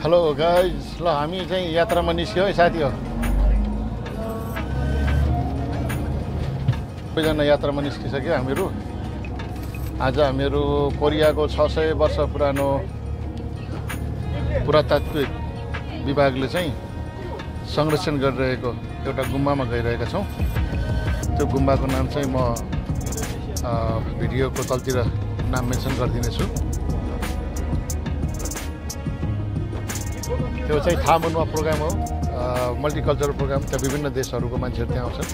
Hello guys, ल हामी चाहिँ यात्रामा निस्क्यौँ है साथी हो। सबैजना यात्रामा निस्किसक्यो हामीहरू। आज हामीहरू कोरियाको 600 वर्ष पुरानो पुरातात्विक विभागले चाहिँ संरक्षण गरिरहेको एउटा गुम्बामा गइरहेका छौँ। त्यो गुम्बाको नाम चाहिँ म भिडियोको तलतिर नाम मेन्सन गरिदिनेछु। त्यो चाहिँ थामुनमा प्रोग्राम हो, मल्टिकल्चरल प्रोग्राम। त्यहाँ विभिन्न देशहरूको मान्छेहरू त्यहाँ आउँछन्।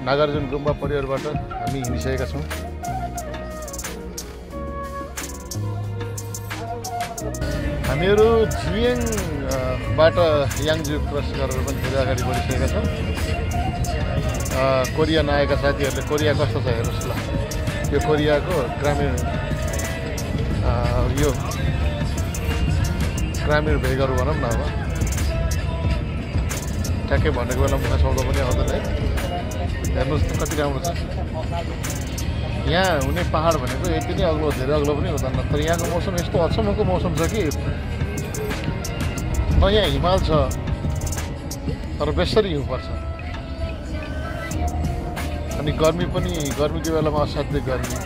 नागार्जुन गुम्बा परिवारबाट हामी हिँडिसकेका छौँ। हामीहरू जियङबाट याङजु क्रस गरेर पनि धेरै अगाडि बढिसकेका छौँ। कोरिया नआएका साथीहरूले कोरिया कस्तो छ हेर्नुहोस् ल। यो कोरियाको ग्रामीण भेगहरू भनौँ न। अब ठ्याक्कै भनेको बेला मुख शब्द पनि आउँदैन है। हेर्नुहोस् त कति राम्रो छ। यहाँ हुने पहाड भनेको यति नै अग्लो, धेरै अग्लो पनि हुँदैन। तर यहाँको मौसम यस्तो अचम्मको मौसम छ कि न यहाँ हिमाल छ तर बेसरी हिउँ पर्छ। अनि गर्मीको बेलामा असाध्यै गर्मी।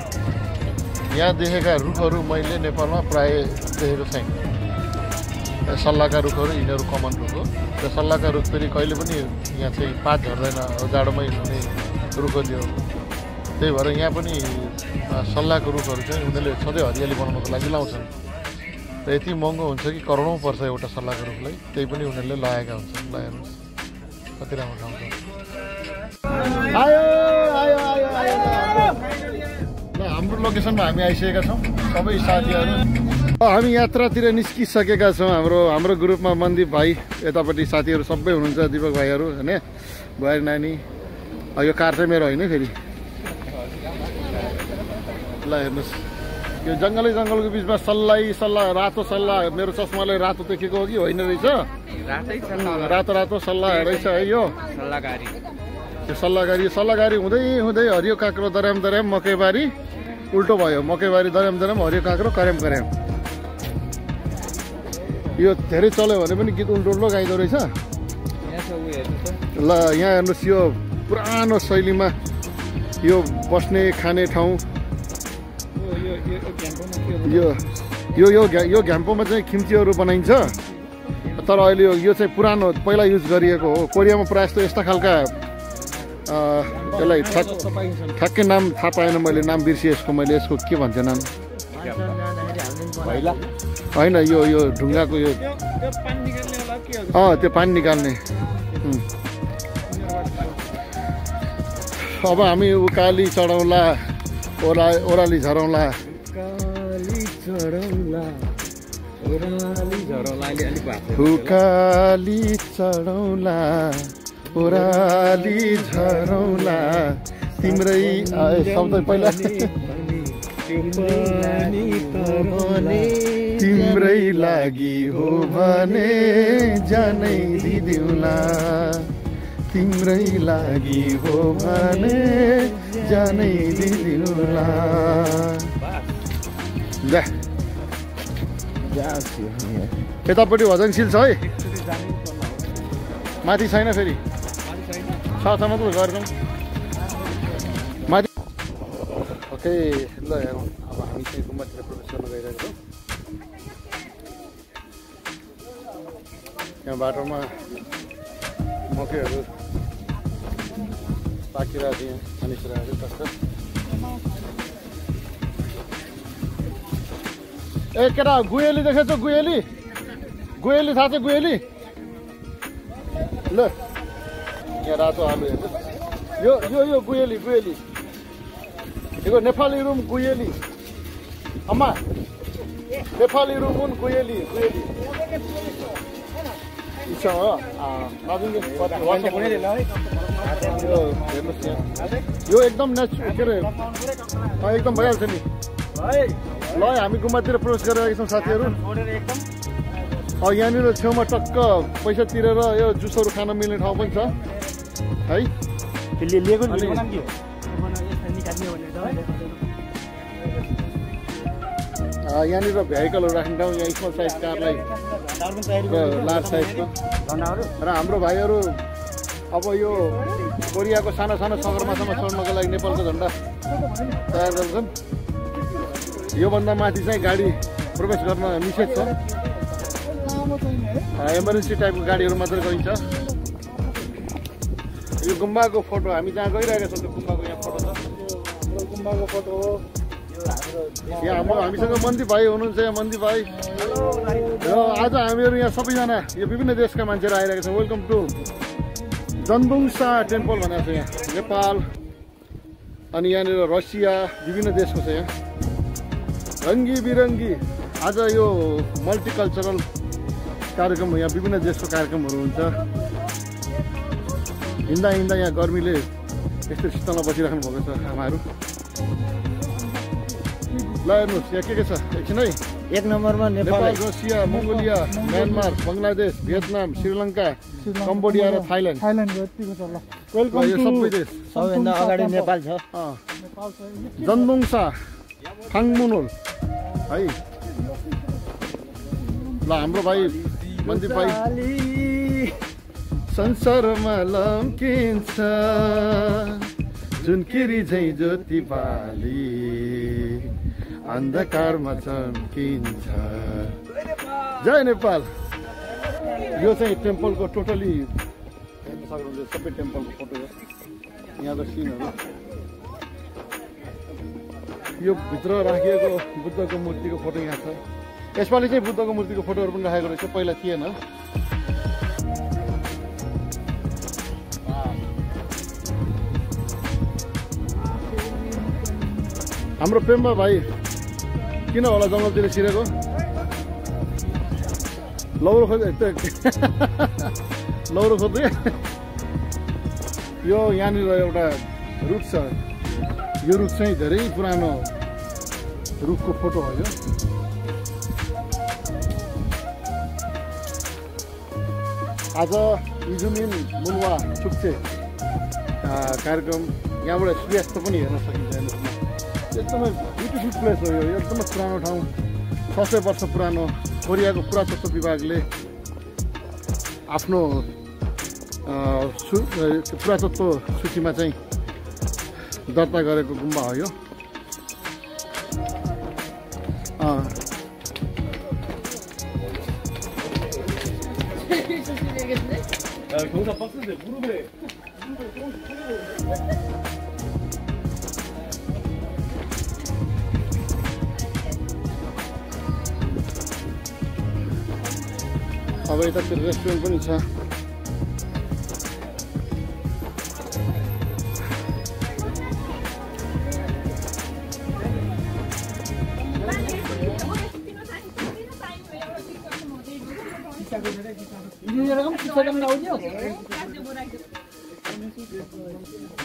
यहाँ देखेका रुखहरू मैले नेपालमा प्रायः देखेको छैन। सल्लाहका रुखहरू यिनीहरू कमन रुख हो। त्यो सल्लाहका रुख फेरि कहिले पनि यहाँ चाहिँ पात झर्दैन, जाडोमै हुने रुख हो त्यो। त्यही भएर यहाँ पनि सल्लाहको रुखहरू चाहिँ उनीहरूले सधैँ हरियाली बनाउनको लागि लाउँछन्। र यति महँगो हुन्छ कि करोडौँ पर्छ एउटा सल्लाहको रुखलाई, त्यही पनि उनीहरूले लगाएका हुन्छन्। ल हेर्नुहोस् कति राम्रो ठाउँ छ। आयो आयो आयो आयो ल, हाम्रो लोकेसनमा हामी आइसकेका छौँ सबै साथीहरू। हामी यात्रातिर निस्किसकेका छौँ। हाम्रो ग्रुपमा मनदीप भाइ, यतापट्टि साथीहरू सबै हुनुहुन्छ, दिपक भाइहरू होइन, बुहारी नानी। यो कार चाहिँ मेरो होइन फेरि। ल हेर्नुहोस्, यो जङ्गलको बिचमा सल्लाह रातो सल्लाह। मेरो चस्माले रातो देखेको हो कि होइन रहेछ? रातो सल्लाह रहेछ है यो सल्लाहगारी हुँदै हरियो काँक्रो दर्याम मकैबारी उल्टो भयो। मकैबारी दर्याम हरियो काँक्रो कर्याम। यो धेरै चल्यो भने पनि गीत उल्टो गाइदो रहेछ। ल यहाँ हेर्नुहोस्, यो पुरानो शैलीमा यो बस्ने खाने ठाउँ। यो घ्याम्पोमा चाहिँ खिम्चीहरू बनाइन्छ। तर अहिले यो चाहिँ पुरानो पहिला युज गरिएको हो। कोरियामा प्रायः जस्तो यस्ता खालका यसलाई ठ्याक्कै नाम थाहा पाएन मैले, नाम बिर्सेँ यसको। मैले यसको के भन्छ नाम होइन, यो ढुङ्गाको यो त्यो पानी निकाल्ने। अब हामी उकाली चढौँला, ओह्राली झरौँला। उकाली चढौँला, ओह्राली झरौँला, तिम्रै शब्द पहिला तिम्रै लागि हो भने जानै दिदिउँला, तिम्रै लागि हो भने जानै दिदिउँला। यतापट्टि भजनशील छ है, माथि छैन फेरि। साथमा मात्र गर्छौँ माथि। ओके ल हेरौँ। अब हामी चाहिँ गुम्बातिर प्रवेश गर्न गइरहेको छौँ। यहाँ बाटोमा मकैहरू पाकिरहेको थियो, मानिसहरू कस्तो। ए केटा, गुएली देखेछौ? गुएली थाहा छ? गुएली ल यहाँ रातो आलु हेर्नु। यो गुएली यो नेपाली रुम गुएली। अम्मा नेपाली रुम हुन् गुएली इच्छा हो। हेर्नुहोस् यो एकदम नेचुरल के अरे एकदम भइहाल्छ नि। ल हामी गुम्बातिर प्रवेश गरिरहेका छौँ साथीहरू। यहाँनिर छेउमा टक्क पैसा तिरेर यो जुसहरू खान मिल्ने ठाउँ पनि छ है। यहाँनिर भेहिकलहरू राख्ने ठाउँ यहाँ स्मल साइज कारलाई लार्ज साइजको र हाम्रो भाइहरू अब यो कोरियाको साना साना सगरमाथामा चढ्नको लागि नेपालको झन्डा तयार गर्छन्। योभन्दा माथि चाहिँ गाडी प्रवेश गर्न निषेध छ। इमर्जेन्सी टाइपको गाडीहरू मात्रै गइन्छ। यो गुम्बाको फोटो हामी जहाँ गइरहेका छौँ त्यो गुम्बाको यहाँ फोटो छ। गुम्बाको फोटो हो। यहाँ हामीसँग मन्दिप भाइ हुनुहुन्छ। यहाँ मन्दिप भाइ र आज हामीहरू यहाँ सबैजना यो विभिन्न देशका मान्छेहरू आइरहेका छौँ। वेलकम टु जन्दुङसा टेम्पल भनेको छ। यहाँ नेपाल अनि यहाँनिर रसिया विभिन्न देशको छ। यहाँ रङ्गी बिरङ्गी आज यो मल्टिकल्चरल कार्यक्रम हो। यहाँ विभिन्न देशको कार्यक्रमहरू हुन्छ। हिँड्दा हिँड्दा यहाँ गर्मीले यस्तो शीतलमा बसिराख्नु भएको छ आमाहरू। ल हेर्नुहोस् यहाँ के छ एकछिन है। एक नम्बरमा Nepal, Russia, Mongolia, Myanmar, Bangladesh, Vietnam, Sri Lanka, Cambodia र थाइल्यान्ड। यो सबै देश सबैभन्दा अगाडि नेपाल छ। जन्दुङसा फाङमुनोल है। ल हाम्रो भाइ मन्दिप भाइ संसारमा लम्किन्छ जुन किरी झैँ ज्योति बाली अन्धकारमा चम्किन्छ। जय नेपाल। यो चाहिँ टेम्पलको टोटली सबै टेम्पलको फोटो हो। यहाँको सिनहरू यो भित्र राखिएको बुद्धको मूर्तिको फोटो यहाँ छ। यसपालि चाहिँ बुद्धको मूर्तिको फोटोहरू पनि राखेको रहेछ, पहिला थिएन। हाम्रो पेम्बा भाइ किन होला जङ्गलतिर छिरेको? लौरो खोज्दै लौरो खोज्दै। यो यहाँनिर एउटा रुख छ। यो रुख चाहिँ धेरै पुरानो रुखको फोटो हो। यो आज इजुमिन मुनवा चुक्चे कार्यक्रम यहाँबाट सूर्यास्त पनि हेर्न सकिन्छ। एकदमै ब्युटिफुल प्लेस हो। यो एकदमै पुरानो ठाउँ, 600 वर्ष पुरानो। कोरियाको पुरातत्व विभागले आफ्नो पुरातत्व सूचीमा चाहिँ दर्ता गरेको गुम्बा हो यो। अब यतातिर रेस्टुरेन्ट पनि छ।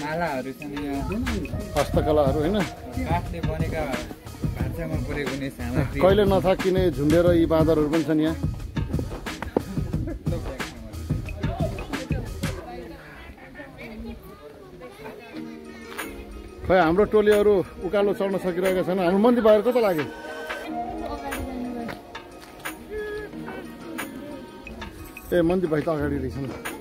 मालाहरू छन् यहाँ, हस्तकलाहरू होइन, काठले बनेका भान्सामा परेको नै सामग्री। कहिले नथाकिने झुन्डेर यी बाँदरहरू पनि छन् यहाँ। खै हाम्रो टोलीहरू उकालो चढ्न सकिरहेका छैन। हाम्रो मन्दिर बाहिर कता लाग्यो? ए मन्दिर भाइ त अगाडि रहेछन्।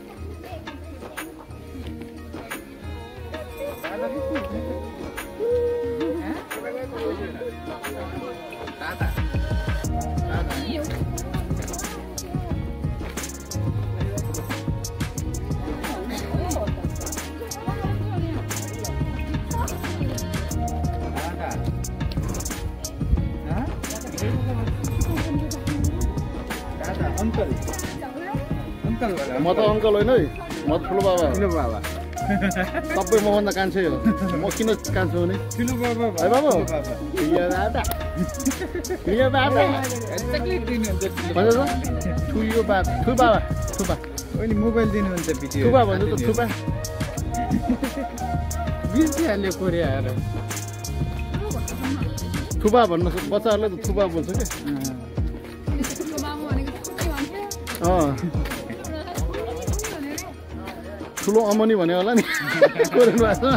म त अङ्कल होइन है, म त ठुलो बाबा। ठुलो बाबा सबै मभन्दा कान्छै हो। म किन कान्छु भने ठुलो बाबा है बाबा। ठुलो बाबा ठुलो बाबा ठुलो बाबा थुपा अहिले मोबाइल दिनुहुन्छ भिडियो थुपा भन्छ त थुपा बिर्सिहाल्यो कोरियाहरू। थुपा भन्न बच्चाहरूले त थुपा भन्छ क्या। ठुलो अमनी भने होला नि कोरियन भाषामा।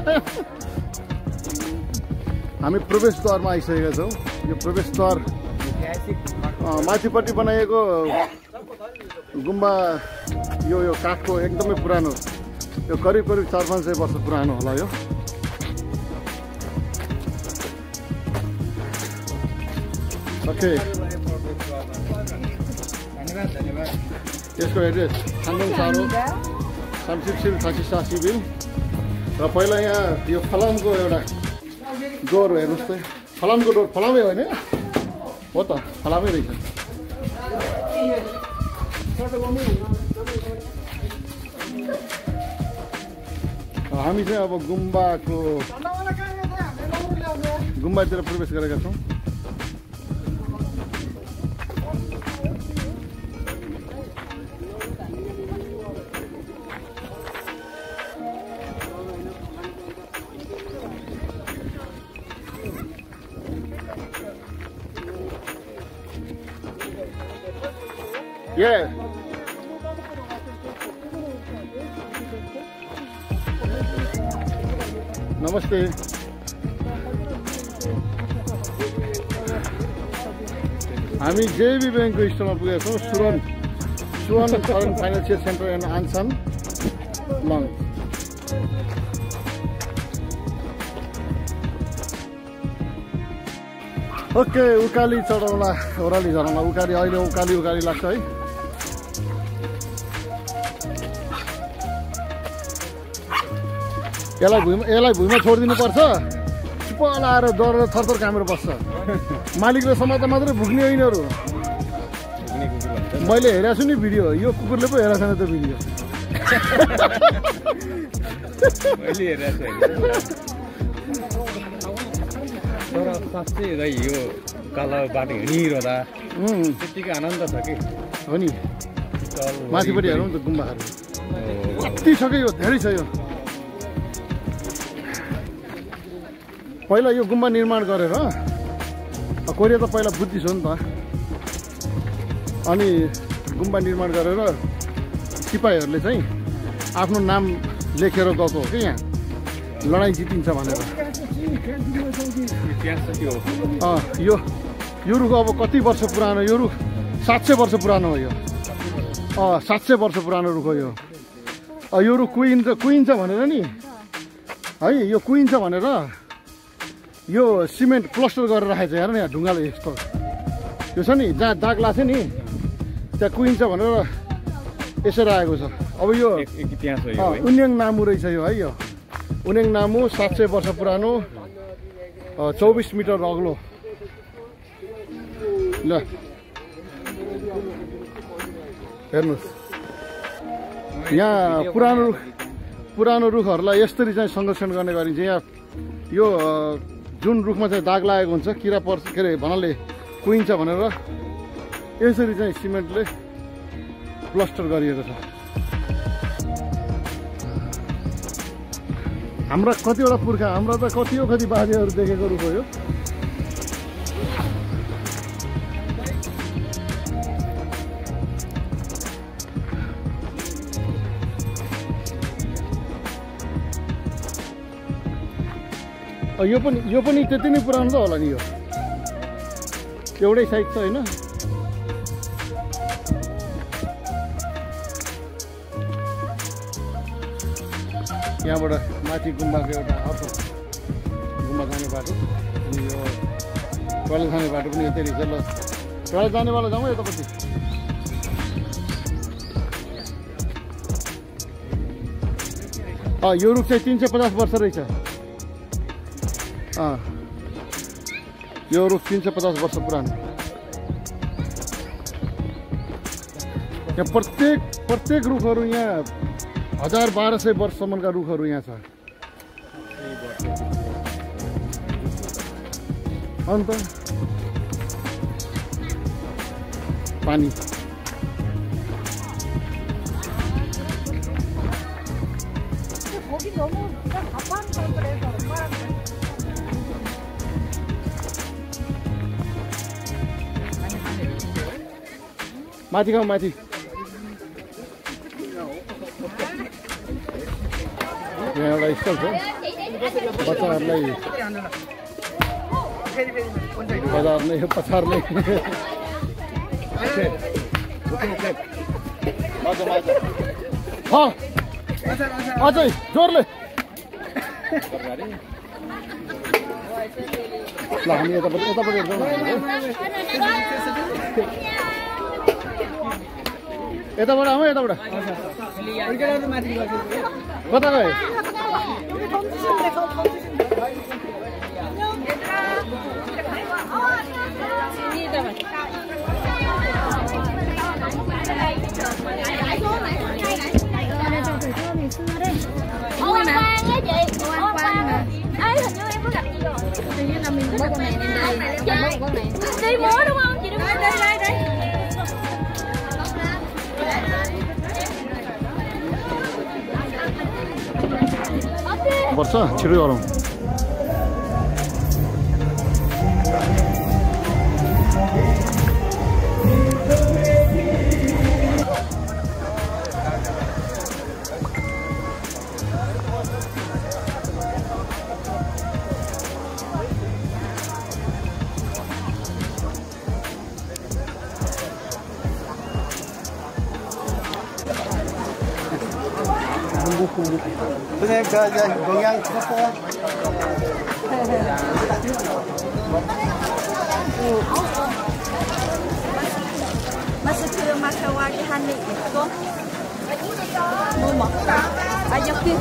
हामी प्रवेशद्वारमा आइसकेका छौँ। यो प्रवेशद्वार माथिपट्टि बनाइएको गुम्बा यो काठको एकदमै पुरानो, यो करिब 400-500 वर्ष पुरानो होला यो। ओके, यसको एड्रेस खान्दङ सारो शामसिर खासी सिभिल। र पहिला यहाँ यो फलामको एउटा डोर हेर्नुहोस् त, फलामको डोर, फलामै होइन हो त, फलामै रहेछ। हामी चाहिँ अब गुम्बातिर प्रवेश गरेका छौँ। Yeah. नमस्ते। हामी जेबी ब्याङ्कको स्टलमा पुगेका छौँ। सुवन फाइनेन्सियल सेन्टर एन्ड आन्सन लङ। ओके, उकाली चढाउला ओह्राली झरना, उकाली अहिले उकाली लाग्छ है। यसलाई भुइँमा छोडिदिनु पर्छ, चुप्प लाएर डरेर थरथर कामेर बस्छ। मालिकले समात्दा मात्रै भुक्ने यिनीहरू। मैले हेरेको छु नि भिडियो, यो कुकुरले पो हेरेको छैन त्यो भिडियो। तर साँच्चै यो कालो बाटो हिँडिरहँदा त्यतिकै आनन्द छ कि हो नि। माथिपट्टि हेरौँ त गुम्बाहरू कति छ कि, यो धेरै छ। यो पहिला यो गुम्बा निर्माण गरेर, कोरिया त पहिला बुद्धिस्ट हो नि त, अनि गुम्बा निर्माण गरेर सिपाहीहरूले चाहिँ आफ्नो नाम लेखेर गएको हो कि यहाँ लडाइँ जितिन्छ भनेर। यो रुख अब कति वर्ष पुरानो, यो रुख 700 वर्ष पुरानो हो। यो 700 वर्ष पुरानो रुख हो यो। यो रुख कुहिन्छ भनेर नि है, यो कुहिन्छ भनेर यो सिमेन्ट प्लास्टर गरेर राखेको छ। हेर न यहाँ ढुङ्गाले यस्तो, यो छ नि जहाँ दाग लाग्छ नि त्यहाँ कुहिन्छ भनेर यसरी आएको छ। अब यो उन्याङ नामु रहेछ यो है। यो उन्याङ नामु 700 वर्ष पुरानो, 24 मिटर अग्लो। ल हेर्नुहोस्, यहाँ पुरानो रुखहरूलाई यसरी चाहिँ संरक्षण गर्ने गरिन्छ। यहाँ यो जुन रुखमा चाहिँ दाग लागेको हुन्छ, किरा पर्छ के अरे भन्नाले कुहिन्छ भनेर यसरी चाहिँ सिमेन्टले प्लास्टर गरिएको छ। हाम्रा कतिवटा पुर्खा, हाम्रा त कति बाजेहरू देखेको रुख हो यो। यो पनि त्यति नै पुरानो त होला नि। यो एउटै साइज छ होइन। यहाँबाट माथि गुम्बाको एउटा अर्को गुम्बा जाने बाटो, अनि यो टोइलेट जाने बाटो पनि यतै रहेछ। ल टोइलेट जानेवाला जाउँ यतापट्टि। यो रुख चाहिँ 350 वर्ष रहेछ। यो रुख 350 वर्ष पुरानो। यहाँ प्रत्येक रुखहरू यहाँ 1000-1200 वर्षसम्मका रुखहरू यहाँ छ। अन्त पानी माथि गाउँ माथि। यहाँ एउटा स्थल छ बच्चाहरूलाई बजार नै हो पछार नै अझै जोरले ल हामी यतापट्टि हेर्छौँ यताबाट आउँ यताबाट कता गए Ấy hình như em có gặp chị rồi. Hình như là mình có gặp này nên đây. Đi múa đúng không? Chị đúng không? Đây. पर्छ छिटो गरौँ 선생님 저 동양 쳤어요? 마스크 마카와기 한입 있고 뭐 먹다 아 여기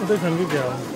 tôi thành cái kiểu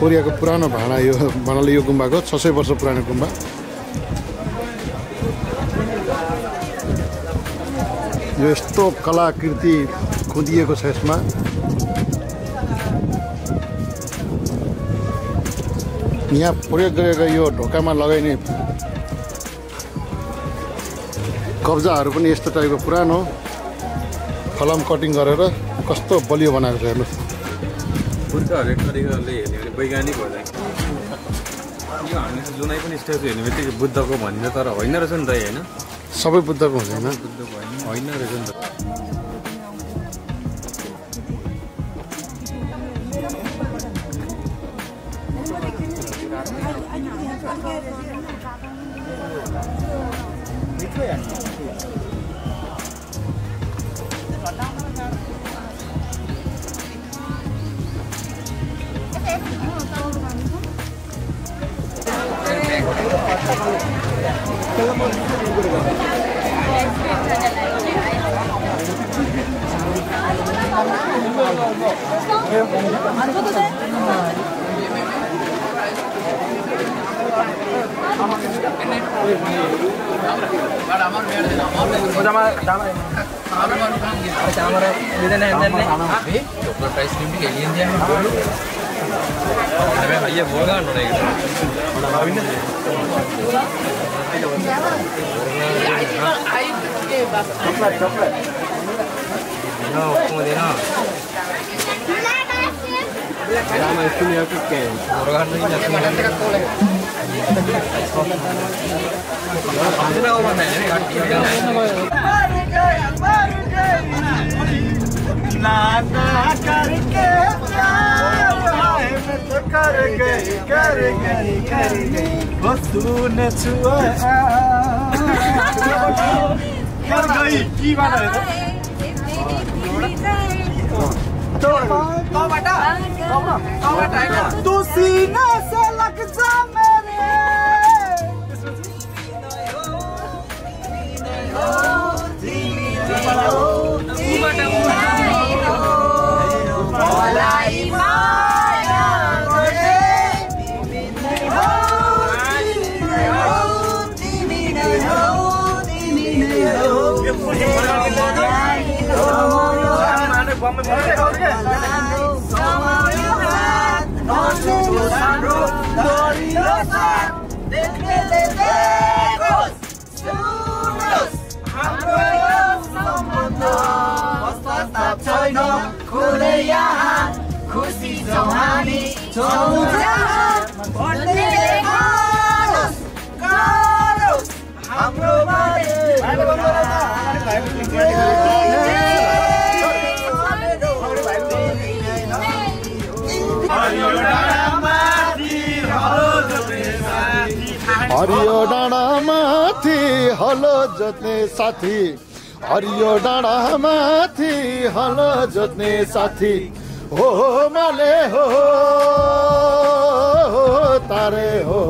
कोरियाको पुरानो भाँडा यो भन्नाले यो गुम्बाको 600 वर्ष पुरानो गुम्बा यो यस्तो कलाकृति खोदिएको छ यसमा यहाँ प्रयोग गरेका यो ढोकामा लगाइने कब्जाहरू पनि यस्तो टाइपको पुरानो फलाम कटिङ गरेर कस्तो बलियो बनाएको छ हेर्नुहोस् बुद्धहरू एक तरिकाले हेर्ने भने वैज्ञानिक हो यो हामीले जुनै पनि स्ट्याचु हेर्ने बित्तिकै बुद्धको भन्छ तर होइन रहेछ नि त होइन सबै बुद्धको हुँदैन बुद्धको होइन रहेछ नि त करके कर गई वो सुने छुआ कर गई की बात है तो सीने से लग जा मेरे खुशी हामी हरियो डाँडा माथि हलो जोत्ने साथी हरियो डाँडा माथि हलो जोत्ने साथी हो माले हो तारे हो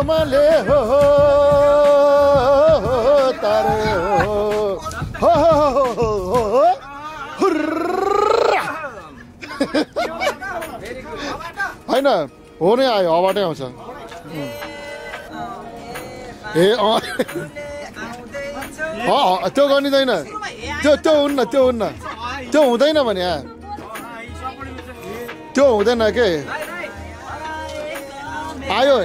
माले हो तारे हो होइन हो नै आयो हवाटै आउँछ ए त्यो गर्निँदैन त्यो हुन्न त्यो हुँदैन भने त्यो हुँदैन के आयो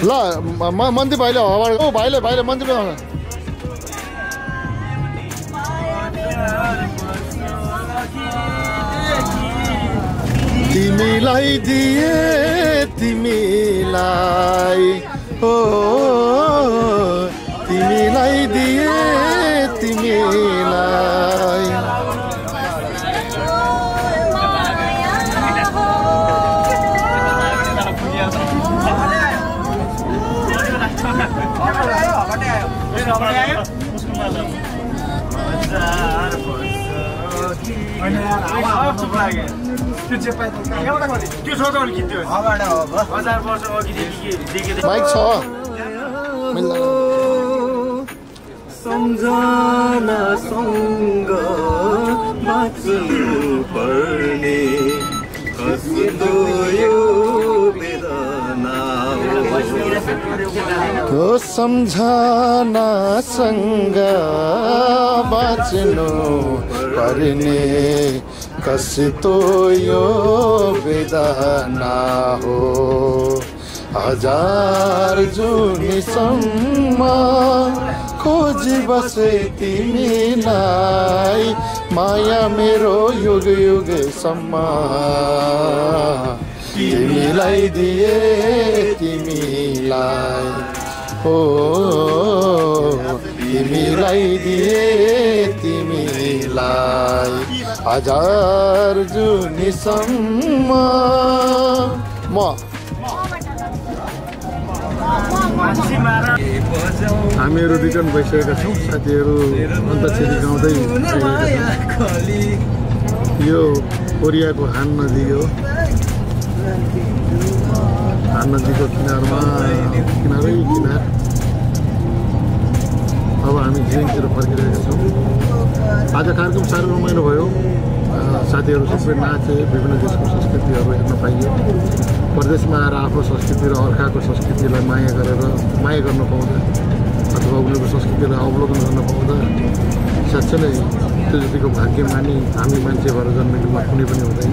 ल मन्दी भाइले हवा भाइले मन्दी भाइ तिमीलाई दिए तिमीलाई हो तिमीलाई दिए तिमीलाई माइक छ सम्झना सँग बाँच्नु पर्ने कस्तो यो वेदना हो सम्झनासँग बाँच्नु पर्ने कस्तो यो वेदना हो हजार जुनीसम्म खोजी बसे तिमीलाई माया मेरो युग युगसम्म तिमीलाई दिए तिमीलाई हो तिमीलाई दिए तिमीलाई हजार जुनीसम्म हामीहरू रिटर्न भइसकेका छौँ साथीहरू अन्तखेरि गाउँदै यो कोरियाको हान नदी हो हान नदीको किनारमा किनार अब हामी जिङतिर फर्किरहेका छौँ आज कार्यक्रम साह्रै रमाइलो भयो साथीहरू सबै नाचे विभिन्न देशको संस्कृतिहरू हेर्न पाइयो परदेशमा आएर आफ्नो संस्कृति र अर्काको संस्कृतिलाई माया गर्न पाउँदा अथवा उनीहरूको संस्कृतिलाई अवलोकन गर्न पाउँदा साँच्चै नै त्यो जतिको भाग्यमानी हामी मान्छे भएर जन्मेकोमा कुनै पनि हुँदैन